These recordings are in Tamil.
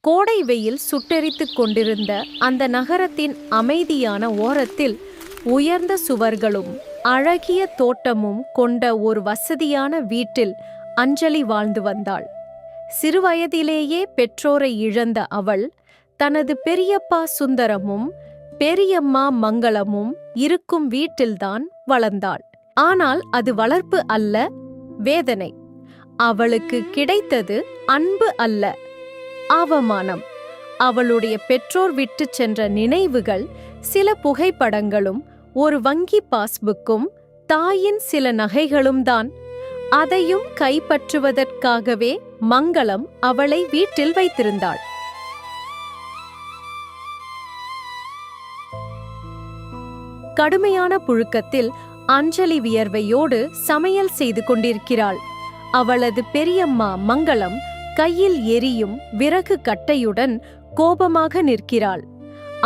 கோடை வெயில் சுட்டெரித்துக் கொண்டிருந்த அந்த நகரத்தின் அமைதியான ஓரத்தில் உயர்ந்த சுவர்களும் அழகிய தோட்டமும் கொண்ட ஒரு வசதியான வீட்டில் அஞ்சலி வாழ்ந்து வந்தாள். சிறுவயதிலேயே பெற்றோரை இழந்த அவள் தனது பெரியப்பா சுந்தரமும் பெரியம்மா மங்களமும் இருக்கும் வீட்டில்தான் வளர்ந்தாள். ஆனால் அது வளர்ப்பு அல்ல, வேதனை. அவளுக்கு கிடைத்தது அன்பு அல்ல, அவமானம். அவளுடைய பெற்றோர் விட்டு சென்ற நினைவுகள், சில புகைப்படங்களும் ஒரு வங்கி பாஸ்புக்கும் தாயின் சில நகைகளும் தான். அதையும் கைப்பற்றுவதற்காகவே மங்களம் அவளை வீட்டில் வைத்திருந்தாள். கடுமையான புழுக்கத்தில் அஞ்சலி வியர்வையோடு சமையல் செய்து கொண்டிருக்கிறாள். அவளது பெரியம்மா மங்களம் கையில் எரியும் விறகு கட்டையுடன் கோபமாக நிற்கிறாள்.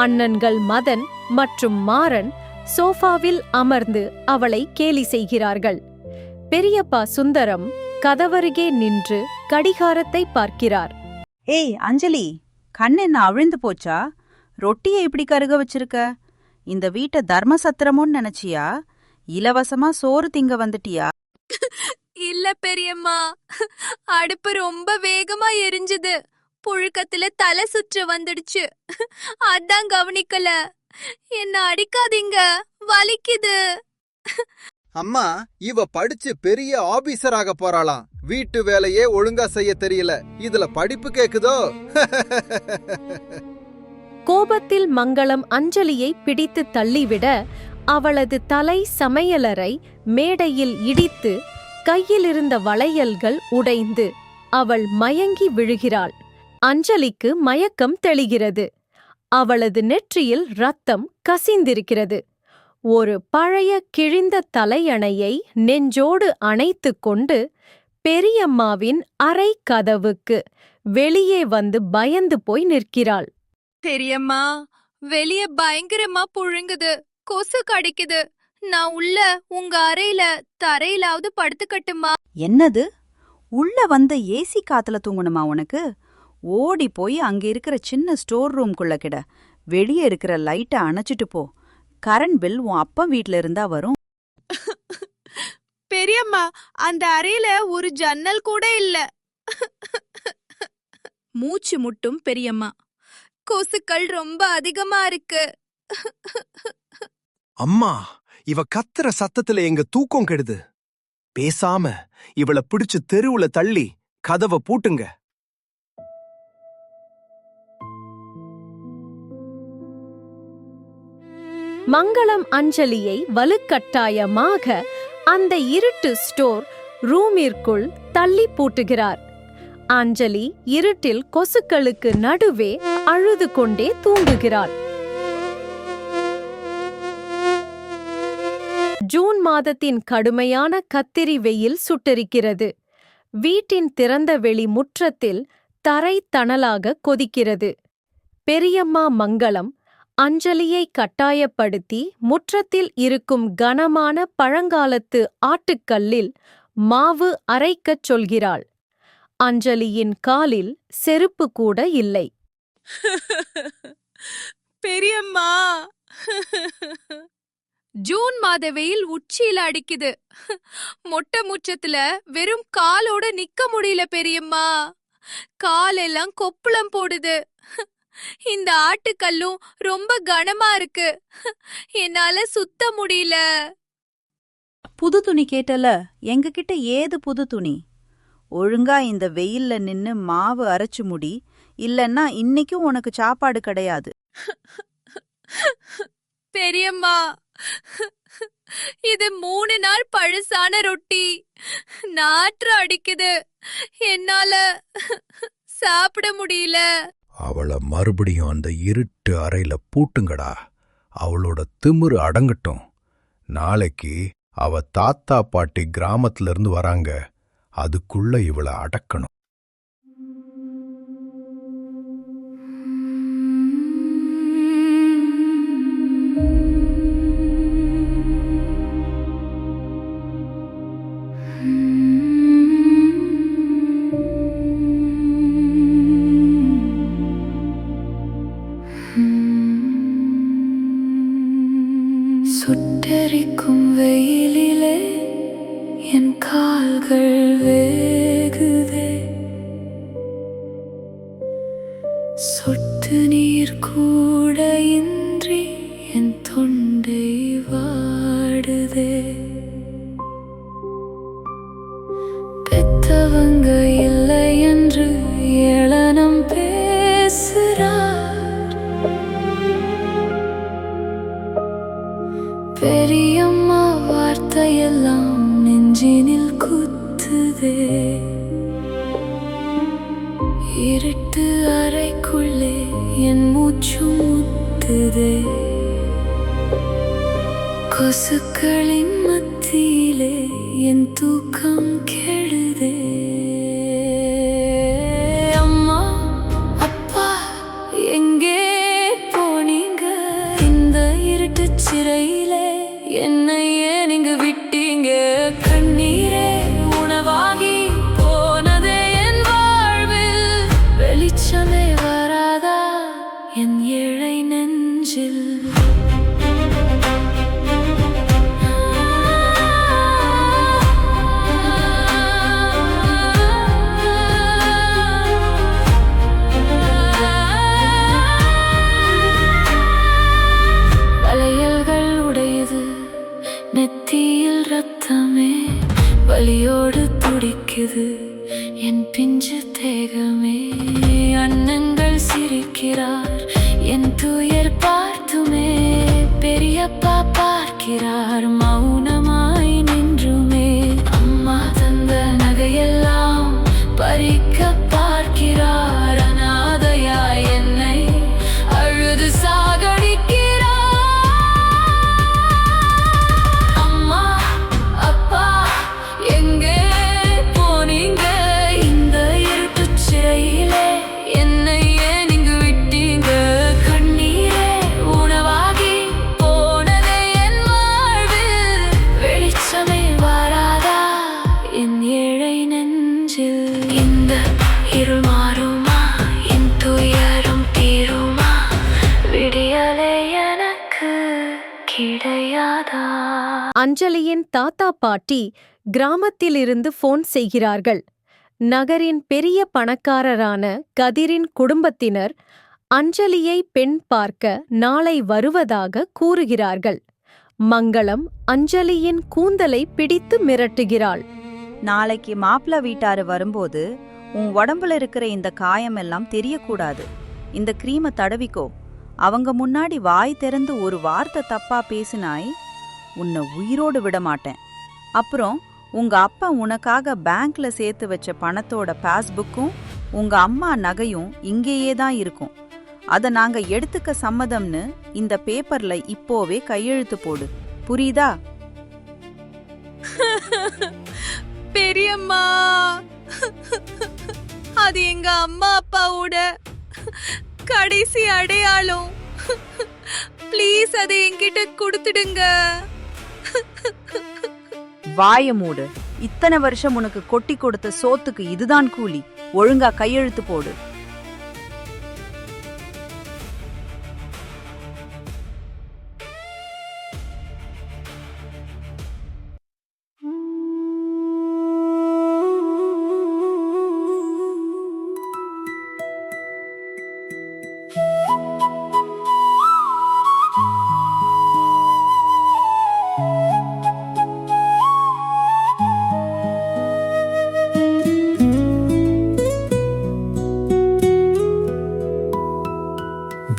அண்ணன்கள் மதன் மற்றும் மாறன் சோஃபாவில் அமர்ந்து அவளை கேலி செய்கிறார்கள். பெரியப்பா சுந்தரம் கதவருகே நின்று கடிகாரத்தை பார்க்கிறார். ஏய் அஞ்சலி, கண் என்ன அவிழ்ந்து போச்சா? ரொட்டியை இப்படி கருக வச்சிருக்க? இந்த வீட்டை தர்மசத்திரமோன்னு நினைச்சியா? இலவசமா சோறு திங்க வந்துட்டியா? இல்ல பெரியம்மா, அடுப்பு ரொம்ப வேகமா எரிஞ்சுது. புழுக்கத்துல தலை சுற்று வந்துடுச்சு. அதான் கவனிக்கல. என்ன அடிக்காதீங்க, வலிக்குது. அம்மா, இவ படிச்சு பெரிய ஆபீசராக போறாளாம். வீட்டு வேலையே ஒழுங்கா செய்ய தெரியல, இதுல படிப்பு கேக்குதோ? கோபத்தில் மங்களம் அஞ்சலியை பிடித்து தள்ளிவிட அவளது தலை சமையலறை மேடையில் இடித்து கையிலிருந்த வளையல்கள் உடைந்து அவள் மயங்கி விழுகிறாள். அஞ்சலிக்கு மயக்கம் தெளிகிறது. அவளது நெற்றியில் இரத்தம் கசிந்திருக்கிறது. ஒரு பழைய கிழிந்த தலையணையை நெஞ்சோடு அணைத்து கொண்டு பெரியம்மாவின் அறை கதவுக்கு வெளியே வந்து பயந்து போய் நிற்கிறாள். பெரியம்மா, வெளிய பயங்கரமா புழுங்குது, கொசு கடிக்குது. நான் உள்ள உங்க அறையில தரையிலாவது படுத்துக்கட்டுமா? என்னது, உள்ள வந்த ஏசி காத்துல தூங்கணுமா உனக்கு? ஓடி போய் அங்க இருக்கிற சின்ன ஸ்டோர் ரூம்குள்ள கிட. வெளியே இருக்கிற லைட்டை அணைச்சிட்டு போ. கரண்ட் பில் உன் அப்பா வீட்ல இருந்தா வரும். பெரியம்மா, அந்த அறையில ஒரு ஜன்னல் கூட இல்ல. மூச்சு முட்டும் பெரியம்மா. கொசுக்கள் ரொம்ப அதிகமா இருக்கு. அம்மா, இவ கத்துற சத்தத்துல எங்க தூக்கம் கெடுது. பேசாம இவள பிடிச்சு தெருவுல தள்ளி கதவை பூட்டுங்க. மங்களம் அஞ்சலியை வலுக்கட்டாயமாக அந்த இருட்டு ஸ்டோர் ரூமிற்குள் தள்ளி பூட்டுகிறார். அஞ்சலி இருட்டில் கொசுக்களுக்கு நடுவே அழுது கொண்டே தூங்குகிறாள். ஜூன் மாதத்தின் கடுமையான கத்திரி வெயில் சுட்டெரிக்கிறது. வீட்டின் திறந்த வெளி முற்றத்தில் தரை தணலாக கொதிக்கிறது. பெரியம்மா மங்களம் அஞ்சலியை கட்டாயப்படுத்தி முற்றத்தில் இருக்கும் கனமான பழங்காலத்து ஆட்டுக்கல்லில் மாவு அரைக்கச் சொல்கிறாள். அஞ்சலியின் காலில் செருப்பு கூட இல்லை. பெரியம்மா, ஜூன் மாத வெயில் உச்சியில அடிக்குது. மொட்டை முற்றத்துல வெறும் காலோட நிக்க முடியல பெரியம்மா. காலெல்லாம் கொப்புளம் போடுது. இந்த ஆட்டுக்கல்லும் ரொம்ப கனமா இருக்கு. என்னால சுத்த முடியல. புது துணி கேட்டல, எங்க கிட்ட ஏது புது துணி? ஒழுங்கா இந்த வெயில்ல நின்னு மாவு அரைச்சு முடி, இல்லன்னா இன்னைக்கும் உனக்கு சாப்பாடு கிடையாது. பெரியம்மா, இது 3 நாள் பழசான ரொட்டி. நாற்று அடிக்குது. என்னால சாப்பிட முடியல. அவள மறுபடியும் அந்த இருட்டு அறையில பூட்டுங்கடா. அவளோட திமிரு அடங்கட்டும். நாளைக்கு அவ தாத்தா பாட்டி கிராமத்துல இருந்து வராங்க. அதுக்குள்ள இவள அடக்கணும். சொட்டு நீர் கூட இன்றி என் தொண்டை வாடுதே. பெத்தவங்க இல்லை என்று ஏளனம் பேசுறார். பெரியம்மா வார்த்தையெல்லாம் நெஞ்சினில் குத்துதே. இருட்டு அறைக்குள்ளே என் மூச்சு முத்துதே. கொசுக்களின் மத்தியிலே என் தூக்கம் கெடுதே. அம்மா அப்பா எங்கே போனீங்க? இந்த இருட்டு சிறையிலே என்னை ஏன் இங்கு விட்டீங்க? கண்ணீரே உணவாகி போனதே என் வாழ்வில். வெளிச்சமே வராதா என் ஏழை நெஞ்சில்? வளையல்கள் உடையுது, நெத்தியில் ரத்தமே வலியோடு துடிக்குது என் பிஞ்சு தேகமே. அண்ணன்கள் சிரிக்கிறார் என் துயர் பார்த்துமே. பெரியப்பா பார்க்கிறார் மௌனமாய் நின்றுமே. அம்மா தந்த நகையெல்லாம் பறிக்க பார்க்கிறார். அனாதையாய் என்னை அழுது சாகடிக்கிறார். அம்மா அப்பா எங்கே போனீங்க? இந்த இருட்டுச் சிறையிலே என்னை ஏன் இங்கு விட்டீங்க? கண்ணீரே உணவாகி போனதே என் வாழ்வில். வெளிச்சமே வராதா என் ஏழை நெஞ்சில்? இந்த இருள் மாறுமா? என் துயரம் தீருமா? விடியலே எனக்கு கிடையாதா? அஞ்சலியின் தாத்தா பாட்டி கிராமத்திலிருந்து போன் செய்கிறார்கள். நகரின் பெரிய பணக்காரரான கதிரின் குடும்பத்தினர் அஞ்சலியை பெண் பார்க்க நாளை வருவதாக கூறுகிறார்கள். மங்களம் அஞ்சலியின் கூந்தலை பிடித்து மிரட்டுகிறாள். நாளைக்கு மாப்பிள்ள வீட்டாரு வரும்போது உன் உடம்புல இருக்கிற இந்த காயமெல்லாம் தெரியக்கூடாது. இந்த கிரீமை தடவிக்கோ. அவங்க முன்னாடி வாய் திறந்து ஒரு வார்த்தை தப்பா பேசினாய், உன்னை உயிரோடு விட மாட்டேன். அப்புறம் உங்க அப்பா உனக்காக பேங்க்ல சேர்த்து வச்ச பணத்தோட பாஸ்புக்கும் உங்க அம்மா நகையும் இங்கேயே தான் இருக்கும். அத நாங்க எடுத்துக்க சம்மதம்னு இந்த பேப்பர்ல இப்போவே கையெழுத்து போடு. புரியுதா? பெரியம்மா, அது எங்க அம்மா அப்பாவோட கடைசி அடையாளம். ப்ளீஸ் அதை என்கிட்ட கொடுத்துடுங்க. வாய மூடு. இத்தனை வருஷம் உனக்கு கொட்டி கொடுத்த சோத்துக்கு இதுதான் கூலி. ஒழுங்கா கையெழுத்து போடு.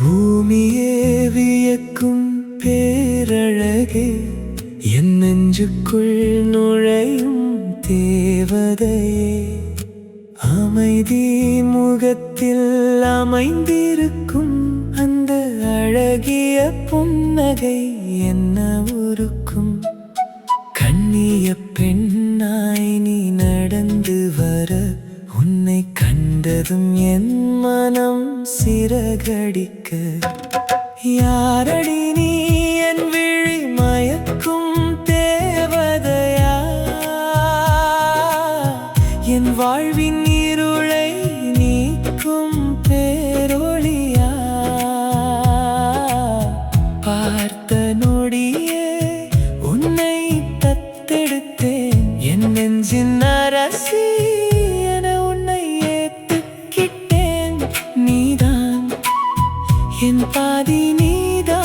பூமியே வியக்கும் பேரழகே, என் நெஞ்சுக்குள் நுழையும் தேவதையே, அமைதி முகத்தில் அமைந்திருக்கும் அந்த அழகிய புன்னகை என்ன உருக்கும்? கண்ணிய பெண்ணாய் நீ நடந்து வர உன்னை கண்டதும் என் மனம் சிறகடிக்க. யாரடி நீ என் விழி மயக்கும் தேவதையா, என் வாழ்வின் இருளை நீக்கும் பேரொளியா? பார்த்த நொடியே உன்னை தத்தெடுத்தேன், என் நெஞ்சின் அரசி என உன்னை ஏத்துக்கிட்டேன். நீதான் என் பாதி நீதான்.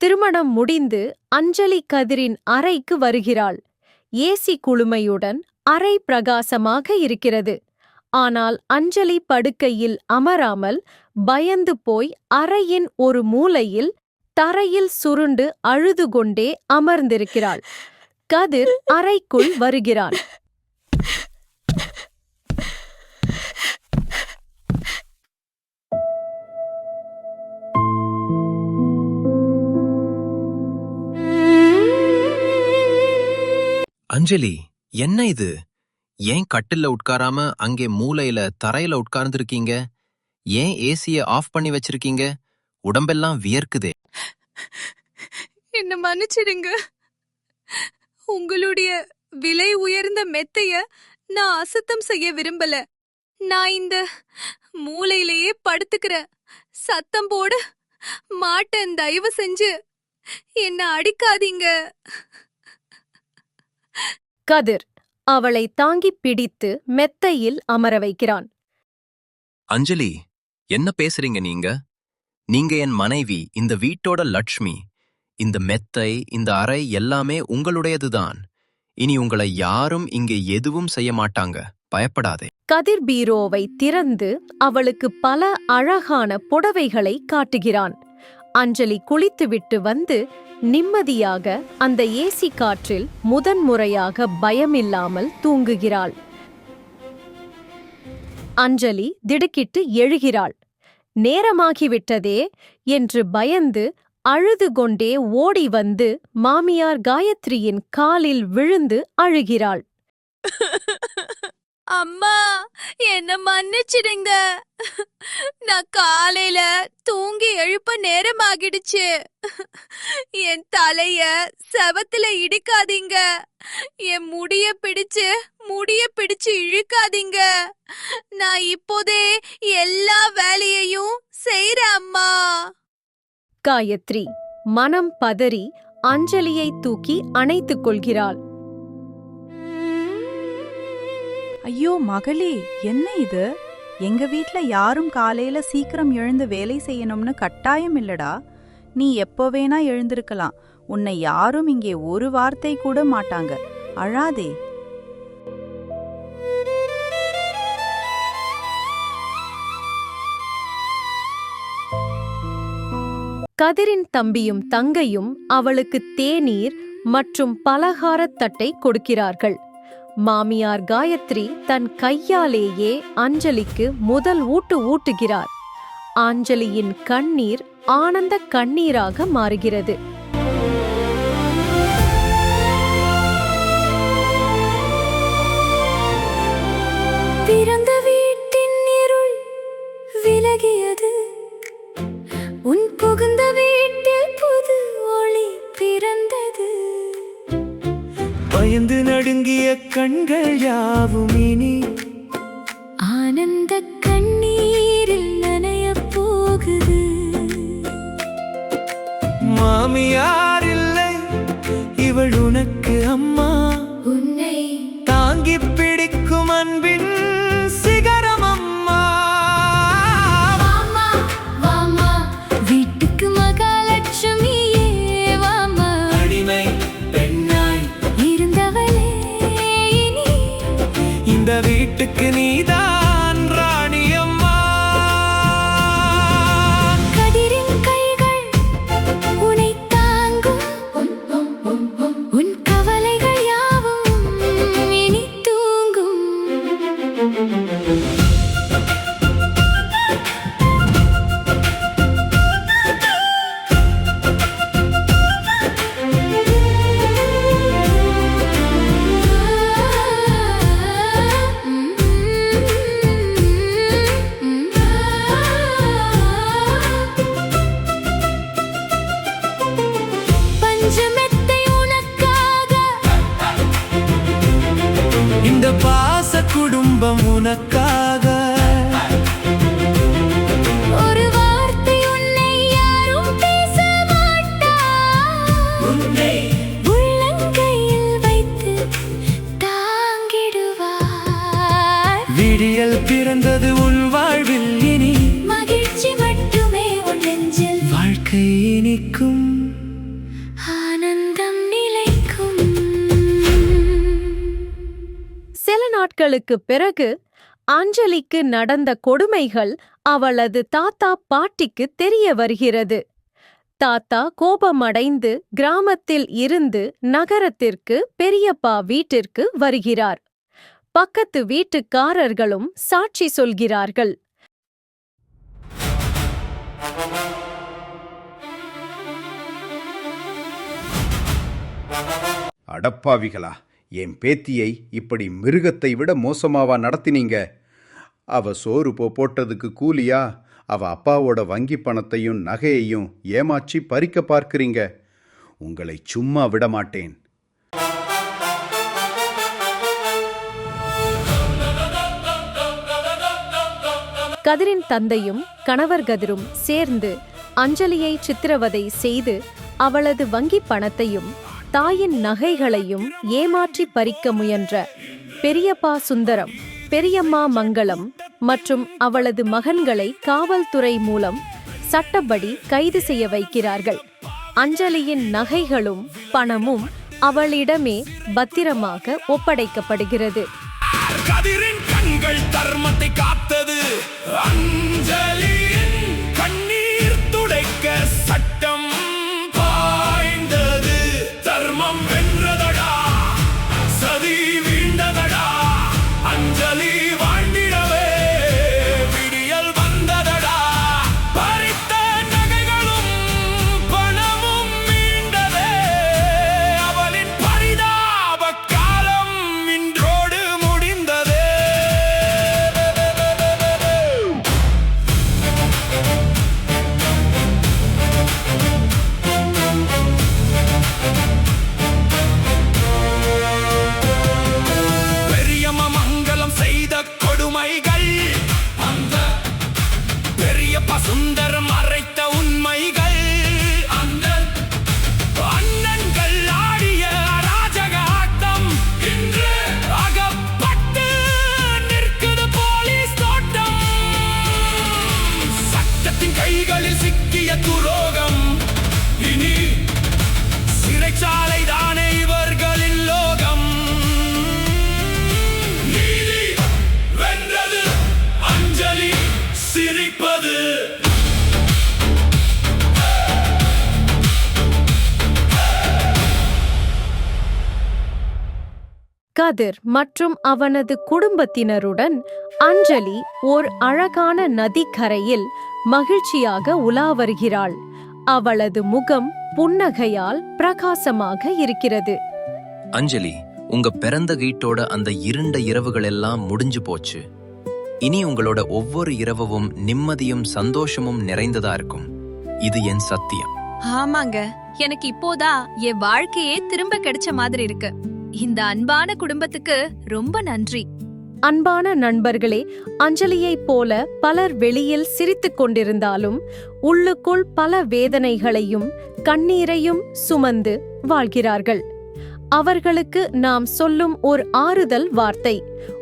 திருமணம் முடிந்து அஞ்சலி கதிரின் அறைக்கு வருகிறாள். ஏசி குளுமையுடன் அறை பிரகாசமாக இருக்கிறது. ஆனால் அஞ்சலி படுக்கையில் அமராமல் பயந்து போய் அறையின் ஒரு மூலையில் தரையில் சுருண்டு அழுது கொண்டே அமர்ந்திருக்கிறாள். கதிர் அறைக்குள் வருகிறான். அஞ்சலி, என்ன இது? ஏன் கட்டில்ல உட்காராம அங்கே மூலையில தரையில உட்கார்ந்திருக்கீங்க? ஏன் ஏசிய ஆஃப் பண்ணி வச்சிருக்கீங்க? உடம்பெல்லாம் வியர்க்குதே. என்ன மன்னிச்சிடுங்க. உங்களுடைய விலை உயர்ந்த மெத்தைய நான் அசுத்தம் செய்ய விரும்பல. நான் இந்த மூலையிலேயே படுத்துக்கிறேன். சத்தம் போட மாட்டேன். தயவு செஞ்சு என்ன அடிக்காதீங்க. கதிர் அவளை தாங்கிப் பிடித்து மெத்தையில் அமர வைக்கிறான். அஞ்சலி, என்ன பேசுறீங்க நீங்க? நீங்க என் மனைவி, இந்த வீட்டோட லட்சுமி. இந்த மெத்தை, இந்த அறை எல்லாமே உங்களுடையதுதான். இனி உங்களை யாரும் இங்கே எதுவும் செய்ய மாட்டாங்க. பயப்படாதே. கதிர் பீரோவை திறந்து அவளுக்கு பல அழகான புடவைகளை காட்டுகிறான். அஞ்சலி குளித்துவிட்டு வந்து நிம்மதியாக அந்த ஏசி காற்றில் முதன்முறையாக பயமில்லாமல் தூங்குகிறாள். அஞ்சலி திடுக்கிட்டு எழுகிறாள். நேரமாகிவிட்டதே என்று பயந்து அழுது கொண்டே ஓடி வந்து மாமியார் காயத்ரியின் காலில் விழுந்து அழுகிறாள். அம்மா, என்ன மன்னிச்சிடுங்க. நான் காலையில தூங்கி எழுப்ப நேரமாகிடுச்சு. என் தலைய செவத்துல இடிக்காதீங்க. என் முடிய பிடிச்சு இழுக்காதீங்க. நான் இப்போதே எல்லா வேலையையும் செய்றேன் அம்மா. காயத்ரி மனம் பதறி அஞ்சலியை தூக்கி அணைத்துக் கொள்கிறாள். ஐயோ மகளே, என்ன இது? எங்க வீட்ல யாரும் காலையில சீக்கிரம் எழுந்து வேலை செய்யணும்னு கட்டாயம் இல்லடா. நீ எப்போ வேணா எழுந்திருக்கலாம். உன்னை யாரும் இங்கே ஒரு வார்த்தை கூட மாட்டாங்க. அழாதே. கதிரின் தம்பியும் தங்கையும் அவளுக்கு தேநீர் மற்றும் பலகாரத் தட்டை கொடுக்கிறார்கள். மாமியார் காயத்ரி தன் கையாலேயே அஞ்சலிக்கு முதல் ஊட்டுகிறார். அஞ்சலியின் கண்ணீர் ஆனந்த கண்ணீராக மாறுகிறது. பிறந்த வீட்டின் இருள் விலகியது, உன் புகுந்த வீட்டில் புது ஒளி பிறந்தது. பயந்து நடுங்கிய கண்கள் யாவும் இனி ஆனந்த கண்ணீரில் நனையப் போகுது. மாமியார் இல்லை, இவள் உனக்கு அம்மா. உன்னை தாங்கி பிடிக்கும் அன்பின் சிகரம் அம்மா. வாமா வாமா, வீட்டுக்கு மகாலட்சுமியே வாமா. அடிமை பெண்ணாய் இருந்தவளே இனி இந்த வீட்டுக்கு நீதான் ராணி அம்மா. கதிரின் கைகள் உன்னை தாங்கும், உன் கவலைகள் யாவும் இனி தூங்கும். பஞ்சமெத்தை உனக்காக, இந்த பாச குடும்பம் உனக்காக. ஒரு வார்த்தை உன்னை யாரும் பேச மாட்டார். உள்ளங்கையில் வைத்து தாங்கிடுவார். விடியல் பிறந்தது உன் வாழ்வில் இனி இனிக்கும் ஆனந்தம் நிலைக்கும். சில நாட்களுக்குப் பிறகு அஞ்சலிக்கு நடந்த கொடுமைகள் அவளது தாத்தா பாட்டிக்கு தெரிய வருகிறது. தாத்தா கோபமடைந்து கிராமத்தில் இருந்து நகரத்திற்கு பெரியப்பா வீட்டிற்கு வருகிறார். பக்கத்து வீட்டுக்காரர்களும் சாட்சி சொல்கிறார்கள். அடப்பாவிகளா, என் பேத்தியை இப்படி மிருகத்தை விட மோசமாவா நடத்தினீங்க? அவ சோறு போட்டதுக்கு கூலியா அவ அப்பாவோட வங்கி பணத்தையும் நகையையும் ஏமாற்றி பறிக்க பார்க்கிறீங்க. உங்களை சும்மா விட மாட்டேன். கதிரின் தந்தையும் கணவர் கதிரும் சேர்ந்து அஞ்சலியை சித்திரவதை செய்து அவளது வங்கி பணத்தையும் தாயின் நகைகளையும் ஏமாற்றி பறிக்க முயன்ற பெரியப்பா சுந்தரம், பெரியம்மா மங்களம் மற்றும் அவளது மகன்களை காவல்துறை மூலம் சட்டப்படி கைது செய்ய வைக்கிறார்கள். அஞ்சலியின் நகைகளும் பணமும் அவளிடமே பத்திரமாக ஒப்படைக்கப்படுகிறது. கதிரின் கண்கள் தர்மத்தை காத்தது. அஞ்சலியின் கண்ணீர் துடைக்க சட்டம் பாய்ந்தது. தர்மம் வென்றதடா, சதி வீழ்ந்ததடா. அஞ்சலி வாழ்ந்திடவே விடியல் வந்ததடா. பறித்த நகைகளும் பணமும் மீண்டதே. அவளின் பரிதாப காலம் இன்றோடு முடிந்ததே. பெரியம்மா மங்களம் செய்த கொடுமைகள், அந்த பெரியப்பா சுந்தரம் அரைத்த உண்மைகள், அந்த அண்ணன்கள் ஆடிய அராஜக ஆட்டம் இன்று அகப்பட்டு நிற்குது போலீஸ் தோட்டம். சட்டத்தின் கைகளில் சிக்கிய துரோகம் இனி சிறைச்சாலை தானே இவர்களின் லோகம். நீதி வென்றது, அஞ்சலி சிரிப்பது. கதிர் மற்றும் அவனது குடும்பத்தினருடன் அஞ்சலி ஓர் அழகான நதிக்கரையில் மகிழ்ச்சியாக உலா வருகிறாள். அவளது முகம் புன்னகையால் பிரகாசமாக இருக்கிறது. அஞ்சலி, உங்க பிறந்த வீட்டோட அந்த இருண்ட இரவுகள் எல்லாம் முடிஞ்சு போச்சு. இனி உங்களோட ஒவ்வொரு இரவும் நிம்மதியும் சந்தோஷமும் நிறைந்ததா இருக்கும். இது என் சத்தியம். ஆமாங்க, எனக்கு இப்போதான் என் வாழ்க்கையே திரும்ப கிடைச்ச மாதிரி இருக்கு. இந்த அன்பான குடும்பத்துக்கு ரொம்ப நன்றி. அன்பான நண்பர்களே, அஞ்சலியைப் போல பலர் வெளியில் சிரித்துக் கொண்டிருந்தாலும் உள்ளுக்குள் பல வேதனைகளையும் கண்ணீரையும் சுமந்து வாழ்கிறார்கள். அவர்களுக்கு நாம் சொல்லும் ஒரு ஆறுதல் வார்த்தை,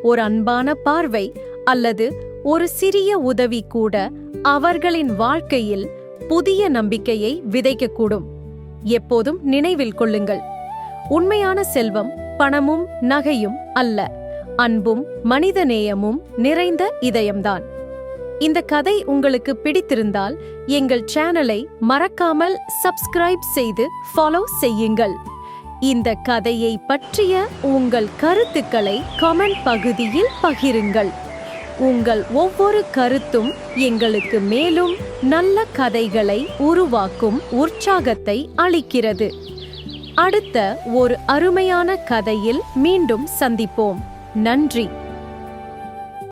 ஒரு அன்பான பார்வை அல்லது ஒரு சிறிய உதவி கூட அவர்களின் வாழ்க்கையில் புதிய நம்பிக்கையை விதைக்கக்கூடும். எப்போதும் நினைவில் கொள்ளுங்கள், உண்மையான செல்வம் பணமும் நகையும் அல்ல, அன்பும் மனிதநேயமும் நிறைந்த இதயம்தான். இந்த கதை உங்களுக்கு பிடித்திருந்தால் எங்கள் சேனலை மறக்காமல் சப்ஸ்கிரைப் செய்து ஃபாலோ செய்யுங்கள். இந்த கதையை பற்றிய உங்கள் கருத்துக்களை கமெண்ட் பகுதியில் பகிருங்கள். உங்கள் ஒவ்வொரு கருத்தும் எங்களுக்கு மேலும் நல்ல கதைகளை உருவாக்கும் உற்சாகத்தை அளிக்கிறது. அடுத்த ஒரு அருமையான கதையில் மீண்டும் சந்திப்போம். நன்றி.